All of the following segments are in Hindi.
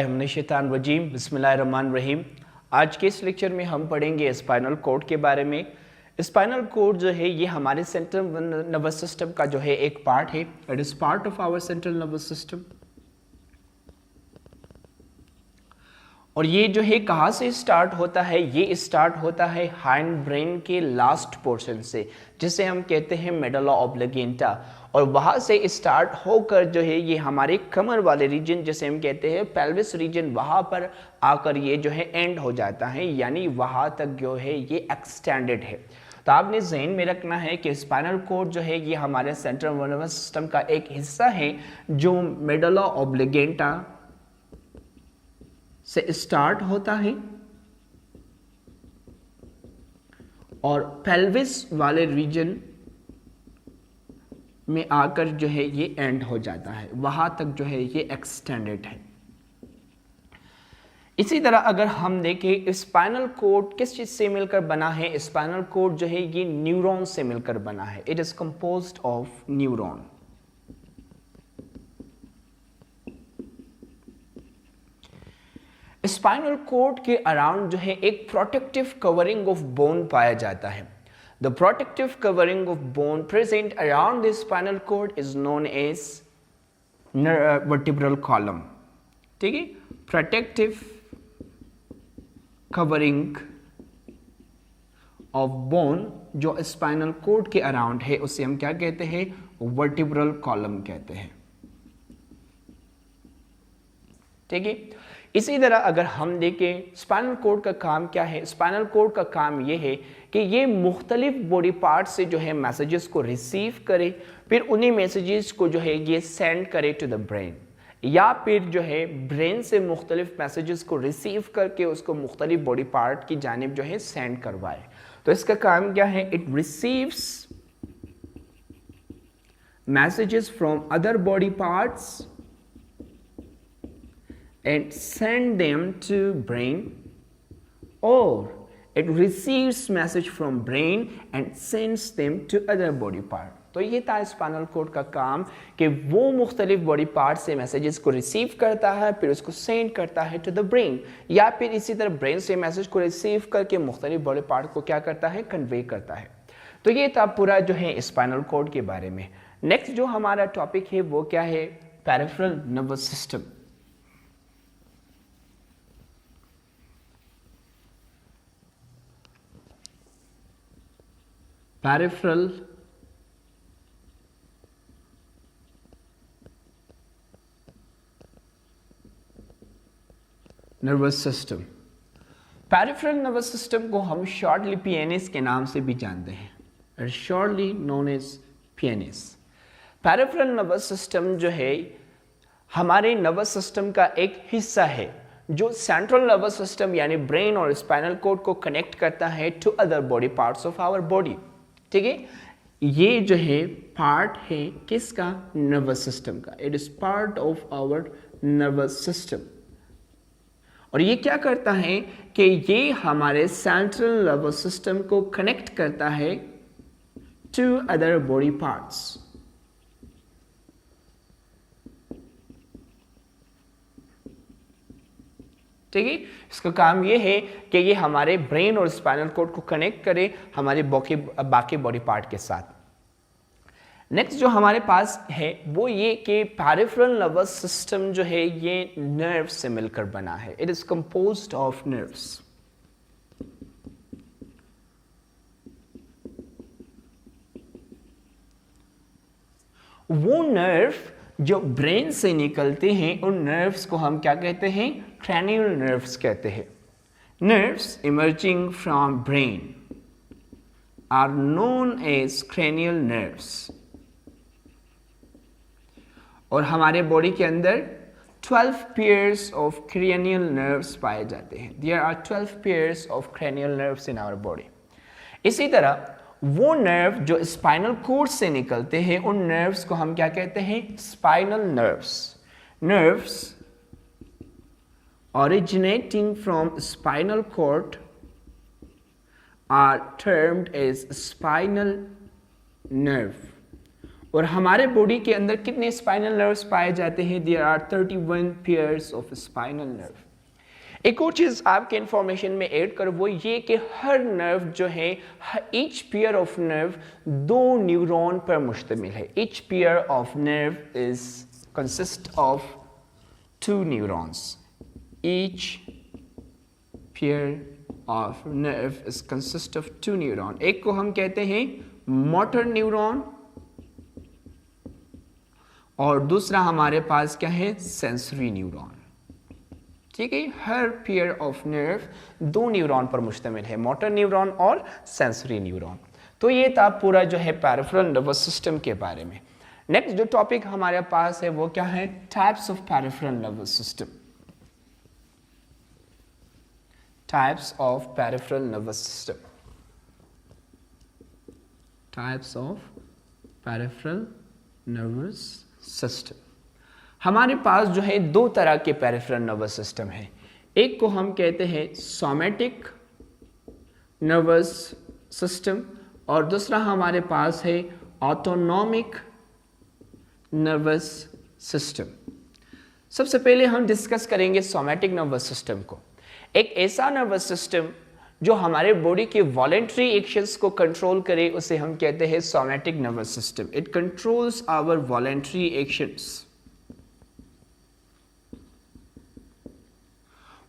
हमने शैतान रजीम बिस्मिल्लाहिर्रहमानिर्रहीम। आज के इस लेक्चर में हम पढ़ेंगे स्पाइनल कॉर्ड के बारे में। स्पाइनल कॉर्ड जो है ये हमारे सेंट्रल नर्वस सिस्टम का जो है एक पार्ट है। It is part of our central nervous system. और ये जो है कहाँ से स्टार्ट होता है? ये स्टार्ट होता है हाइंड ब्रेन के लास्ट पोर्शन से, जिसे हम कहते हैं मेडुला ऑब्लिगेंटा। और वहाँ से स्टार्ट होकर जो है ये हमारे कमर वाले रीजन, जिसे हम कहते हैं पेल्विस रीजन, वहाँ पर आकर ये जो है एंड हो जाता है, यानी वहाँ तक जो है ये एक्सटेंडेड है। तो आपने ज़हन में रखना है कि स्पाइनल कॉर्ड जो है ये हमारे सेंट्रल नर्वस सिस्टम का एक हिस्सा है जो मेडुला ऑब्लिगेंटा से स्टार्ट होता है और पेल्विस वाले रीजन में आकर जो है ये एंड हो जाता है, वहां तक जो है ये एक्सटेंडेड है। इसी तरह अगर हम देखें स्पाइनल कॉर्ड किस चीज से मिलकर बना है? स्पाइनल कॉर्ड जो है ये न्यूरॉन से मिलकर बना है। It is composed of neuron. Spinal cord के अराउंड जो है एक प्रोटेक्टिव कवरिंग ऑफ बोन पाया जाता है। The protective covering of bone present around the spinal cord is known as vertebral column. ठीक है, प्रोटेक्टिव कवरिंग ऑफ बोन जो स्पाइनल कॉर्ड के अराउंड है उसे हम क्या कहते हैं? वर्टिब्रल कॉलम कहते हैं। ठीक है, इसी तरह अगर हम देखें स्पाइनल कॉर्ड का काम क्या है? स्पाइनल कॉर्ड का काम यह है कि ये मुख्तलिफ बॉडी पार्ट से जो है मैसेजेस को रिसीव करे, फिर उन्हीं मैसेजेस को जो है ये सेंड करे टू द ब्रेन, या फिर जो है ब्रेन से मुख्तलिफ मैसेजेस को रिसीव करके उसको मुख्तलिफ बॉडी पार्ट की जानिब जो है सेंड करवाए। तो इसका काम क्या है? It receives messages from other body parts and send them to brain, or it receives message from brain and sends them to other body part। तो ये था स्पाइनल कॉर्ड का काम कि वो मुख्तलिफ बॉडी पार्ट से मैसेजेस को रिसीव करता है, फिर उसको सेंड करता है टू द ब्रेन, या फिर इसी तरह ब्रेन से मैसेज को रिसीव करके मुख्तलिफ बॉडी पार्ट को क्या करता है? कन्वे करता है। तो ये था पूरा जो है स्पाइनल कॉर्ड के बारे में। नेक्स्ट जो हमारा टॉपिक है वो क्या है? Peripheral nervous system. Peripheral nervous system. Peripheral nervous system को हम शॉर्टली पीएनएस के नाम से भी जानते हैं, shortly known as PNS. Peripheral nervous system जो है हमारे नर्वस सिस्टम का एक हिस्सा है जो सेंट्रल नर्वस सिस्टम यानी ब्रेन और स्पाइनल कॉर्ड को कनेक्ट करता है to other body parts of our body. ठीक है, ये जो है पार्ट है किसका? नर्वस सिस्टम का। It is part of our nervous system. और ये क्या करता है कि ये हमारे सेंट्रल नर्वस सिस्टम को कनेक्ट करता है टू अदर बॉडी पार्ट्स। ठीक है, इसका काम ये है कि ये हमारे ब्रेन और स्पाइनल कॉर्ड को कनेक्ट करे हमारे बाकी बॉडी पार्ट के साथ। नेक्स्ट जो हमारे पास है वो ये कि पेरिफेरल नर्वस सिस्टम जो है ये नर्व से मिलकर बना है। It is composed of nerves. वो नर्व जो ब्रेन से निकलते हैं उन नर्व्स को हम क्या कहते हैं? cranial nerves कहते हैं। Nerves emerging from brain are known as cranial nerves। और हमारे बॉडी के अंदर 12 pairs of cranial nerves पाए जाते हैं। There are 12 pairs of cranial nerves in our body। इसी तरह वो नर्व जो स्पाइनल कॉर्ड से निकलते हैं उन नर्व्स को हम क्या कहते हैं? Spinal nerves. Nerves originating from spinal cord are termed as spinal nerve। और हमारे बॉडी के अंदर कितने स्पाइनल नर्व्स पाए जाते हैं? There are 31 pairs of spinal nerve. एक और चीज आपके इंफॉर्मेशन में ऐड कर वो ये कि हर नर्व जो है, each pair of nerve 2 neuron पर मुश्तमिल है। Each pair of nerve is consist of 2 neurons. Each pair of nerve is consist of 2 neuron. एक को हम कहते हैं मोटर न्यूरॉन और दूसरा हमारे पास क्या है? Sensory neuron. ठीक है, हर पेयर ऑफ नर्व 2 न्यूरॉन पर मुश्तमिल है, मोटर न्यूरॉन और सेंसरी न्यूरॉन। तो ये था पूरा जो है पेरिफेरल नर्वस सिस्टम के बारे में। नेक्स्ट जो टॉपिक हमारे पास है वो क्या है? Types of peripheral nervous system. Types of peripheral nervous system. Types of peripheral nervous system. हमारे पास जो है 2 तरह के पेरिफेरल नर्वस सिस्टम है। एक को हम कहते हैं सोमैटिक नर्वस सिस्टम और दूसरा हमारे पास है ऑटोनॉमिक नर्वस सिस्टम। सबसे पहले हम डिस्कस करेंगे सोमैटिक नर्वस सिस्टम को। एक ऐसा नर्वस सिस्टम जो हमारे बॉडी के वॉलेंट्री एक्शंस को कंट्रोल करे उसे हम कहते हैं somatic nervous system. It controls our voluntary actions.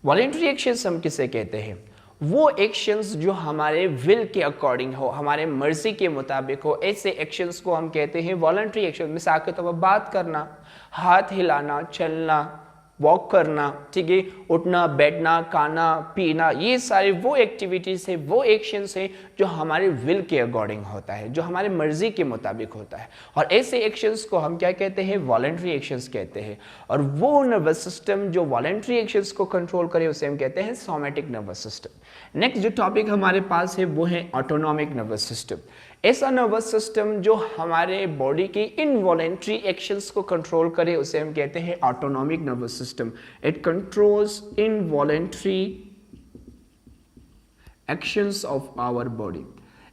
Voluntary actions हम किसे कहते हैं? वो एक्शंस जो हमारे विल के अकॉर्डिंग हो, हमारे मर्जी के मुताबिक हो, ऐसे एक्शंस को हम कहते हैं वॉलेंट्री एक्शन। मिसाल के तौर पर बात करना, हाथ हिलाना, चलना, वॉक करना, ठीक है, उठना, बैठना, खाना, पीना, ये सारे वो एक्टिविटीज है, वो एक्शंस है जो हमारे विल के अकॉर्डिंग होता है, जो हमारे मर्जी के मुताबिक होता है। और ऐसे एक्शंस को हम क्या कहते हैं? वॉलेंट्री एक्शंस कहते हैं। और वो नर्वस सिस्टम जो वॉलेंट्री एक्शंस को कंट्रोल करे उसे हम कहते हैं सोमैटिक नर्वस सिस्टम। नेक्स्ट जो टॉपिक हमारे पास है वो है ऑटोनॉमिक नर्वस सिस्टम। ऐसा नर्वस सिस्टम जो हमारे बॉडी की इनवॉलेंट्री एक्शंस को कंट्रोल करे उसे हम कहते हैं autonomic nervous system. It controls involuntary actions of our body.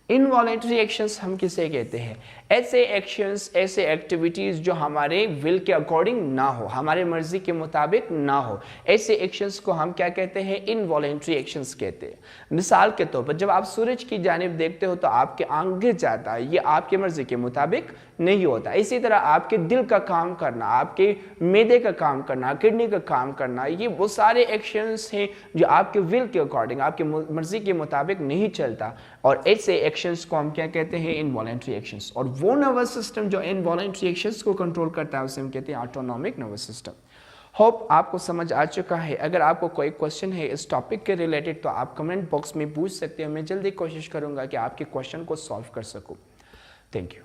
Involuntary actions हम किसे कहते हैं? ऐसे एक्शंस, ऐसे एक्टिविटीज जो हमारे विल के अकॉर्डिंग ना हो, हमारे मर्जी के मुताबिक ना हो, ऐसे एक्शंस को हम क्या कहते हैं? इनवॉलेंट्री एक्शंस कहते हैं। मिसाल के तौर पर जब आप सूरज की जानिब देखते हो तो आपके आंख गिर जाता है, ये आपके मर्जी के मुताबिक नहीं होता। इसी तरह आपके दिल का काम करना, आपके मैदे का काम करना, किडनी का काम करना, ये वो सारे एक्शंस हैं जो आपके विल के अकॉर्डिंग, आपके मर्जी के मुताबिक नहीं चलता। और ऐसे एक्शंस को हम क्या कहते हैं? Involuntary actions. और वो नर्वस सिस्टम जो इनवॉलेंट्री एक्शंस को कंट्रोल करता है उसे हम कहते हैं ऑटोनॉमिक नर्वस सिस्टम। होप आपको समझ आ चुका है। अगर आपको कोई क्वेश्चन है इस टॉपिक के रिलेटेड तो आप कमेंट बॉक्स में पूछ सकते हैं। मैं जल्दी कोशिश करूंगा कि आपके क्वेश्चन को सॉल्व कर सकूं। Thank you.